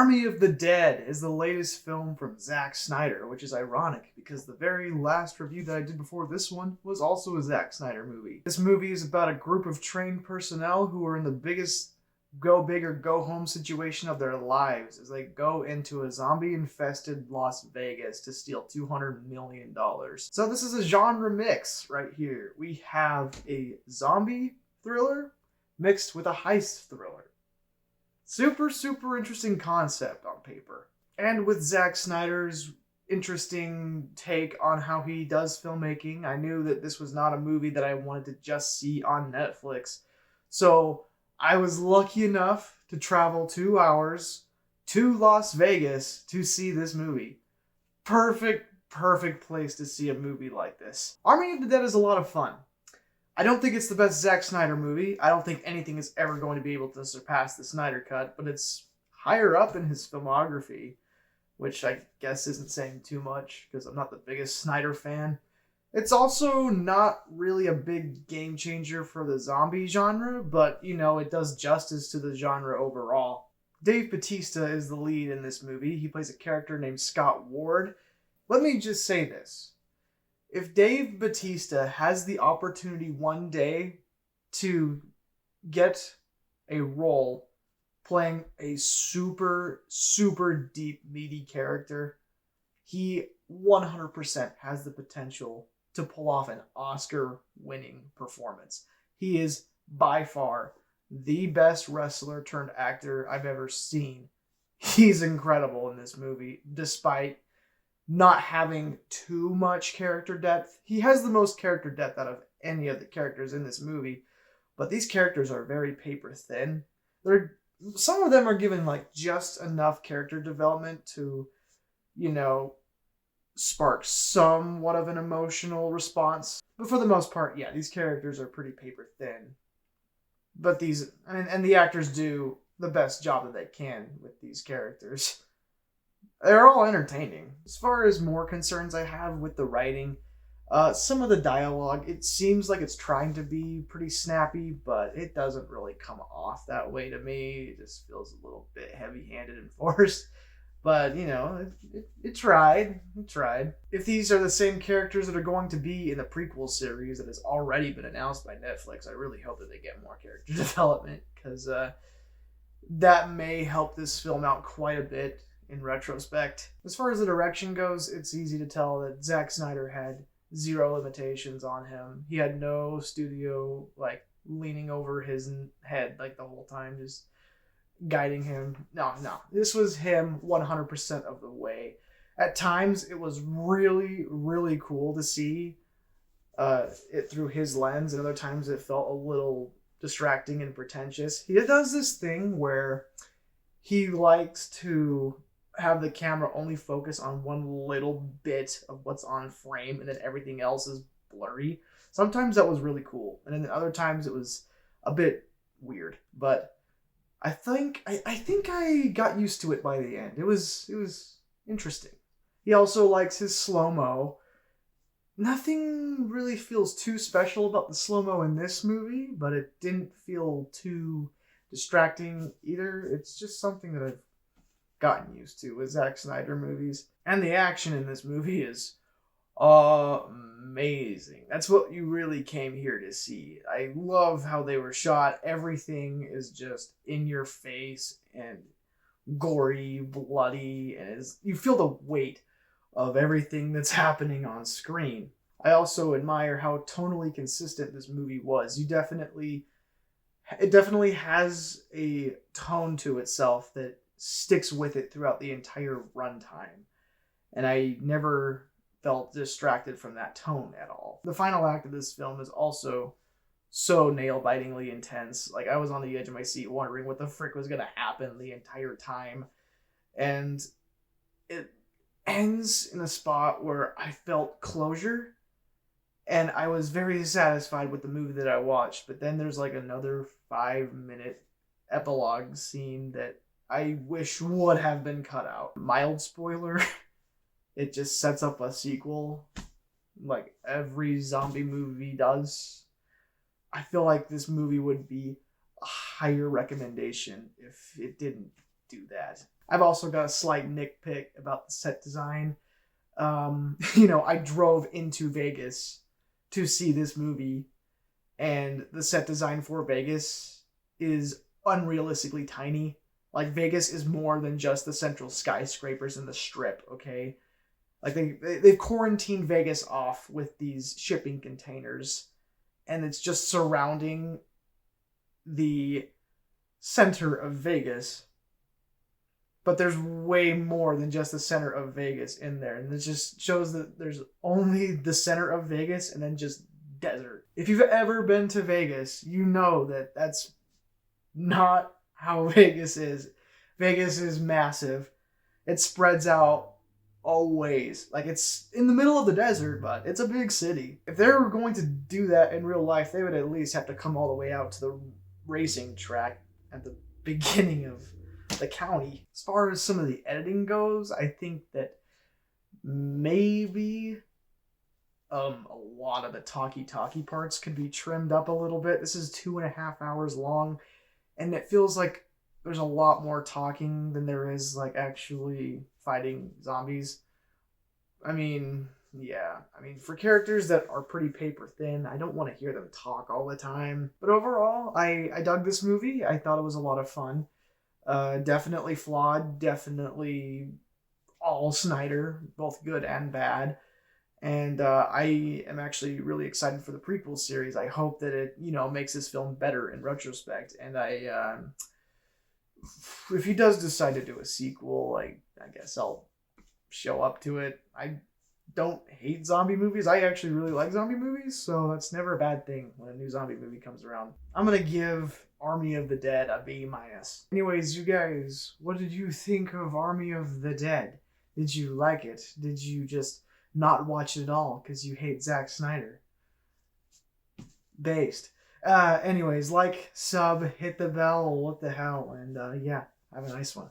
Army of the Dead is the latest film from Zack Snyder, which is ironic because the very last review that I did before this one was also a Zack Snyder movie. This movie is about a group of trained personnel who are in the biggest go big or go home situation of their lives as they go into a zombie-infested Las Vegas to steal $200 million. So this is a genre mix right here. We have a zombie thriller mixed with a heist thriller. Super, super interesting concept on paper. And with Zack Snyder's interesting take on how he does filmmaking, I knew that this was not a movie that I wanted to just see on Netflix. So I was lucky enough to travel 2 hours to Las Vegas to see this movie. Perfect place to see a movie like this. Army of the Dead is a lot of fun. I don't think it's the best Zack Snyder movie. I don't think anything is ever going to be able to surpass the Snyder Cut, but it's higher up in his filmography, which I guess isn't saying too much because I'm not the biggest Snyder fan. It's also not really a big game changer for the zombie genre, but, it does justice to the genre overall. Dave Bautista is the lead in this movie. He plays a character named Scott Ward. Let me just say this. If Dave Bautista has the opportunity one day to get a role playing a super, super deep, meaty character, he 100% has the potential to pull off an Oscar-winning performance. He is by far the best wrestler turned actor I've ever seen. He's incredible in this movie, despite not having too much character depth. He has the most character depth out of any of the characters in this movie, but these characters are very paper thin. Some of them are given just enough character development to, spark somewhat of an emotional response. But for the most part, yeah, these characters are pretty paper thin. But the actors do the best job that they can with these characters. They're all entertaining. As far as more concerns I have with the writing, some of the dialogue, it seems like it's trying to be pretty snappy, but it doesn't really come off that way to me. It just feels a little bit heavy-handed and forced. But, it tried. It tried. If these are the same characters that are going to be in the prequel series that has already been announced by Netflix, I really hope that they get more character development, because that may help this film out quite a bit in retrospect. As far as the direction goes, it's easy to tell that Zack Snyder had zero limitations on him. He had no studio leaning over his head the whole time, just guiding him. No. This was him 100% of the way. At times, it was really, really cool to see it through his lens, and other times it felt a little distracting and pretentious. He does this thing where he likes to have the camera only focus on one little bit of what's on frame and then everything else is blurry. Sometimes that was really cool, and then other times it was a bit weird, but I think I got used to it by the end. It was interesting. He also likes his slow-mo. Nothing really feels too special about the slow-mo in this movie, but it didn't feel too distracting either. It's just something that I've gotten used to with Zack Snyder movies. And the action in this movie is amazing. That's what you really came here to see. I love how they were shot. Everything is just in your face and gory, bloody, and you feel the weight of everything that's happening on screen. I also admire how tonally consistent this movie was. It definitely has a tone to itself that sticks with it throughout the entire runtime. And I never felt distracted from that tone at all. The final act of this film is also so nail-bitingly intense. I was on the edge of my seat wondering what the frick was going to happen the entire time. And it ends in a spot where I felt closure, and I was very satisfied with the movie that I watched. But then there's another 5-minute epilogue scene that I wish would have been cut out. Mild spoiler, it just sets up a sequel like every zombie movie does. I feel like this movie would be a higher recommendation if it didn't do that. I've also got a slight nitpick about the set design. I drove into Vegas to see this movie, and the set design for Vegas is unrealistically tiny. Like, Vegas is more than just the central skyscrapers and the strip, okay? Like, they've quarantined Vegas off with these shipping containers, and it's just surrounding the center of Vegas. But there's way more than just the center of Vegas in there. And it just shows that there's only the center of Vegas and then just desert. If you've ever been to Vegas, you know that that's not how Vegas is. Vegas is massive. It spreads out always. Like, it's in the middle of the desert, but it's a big city. If they were going to do that in real life, they would at least have to come all the way out to the racing track at the beginning of the county. As far as some of the editing goes, I think that maybe a lot of the talky parts could be trimmed up a little bit. This is 2.5 hours long, and it feels like there's a lot more talking than there is like actually fighting zombies. I mean, yeah. I mean, for characters that are pretty paper thin, I don't want to hear them talk all the time. But overall, I dug this movie. I thought it was a lot of fun. Definitely flawed, definitely all Snyder, both good and bad. And I am actually really excited for the prequel series. I hope that it, makes this film better in retrospect. And if he does decide to do a sequel, I guess I'll show up to it. I don't hate zombie movies. I actually really like zombie movies, so that's never a bad thing when a new zombie movie comes around. I'm gonna give Army of the Dead a B-. Anyways, you guys, what did you think of Army of the Dead? Did you like it? Did you just not watch it at all because you hate Zack Snyder? Based. Anyways, like, sub, hit the bell, what the hell, and yeah, have a nice one.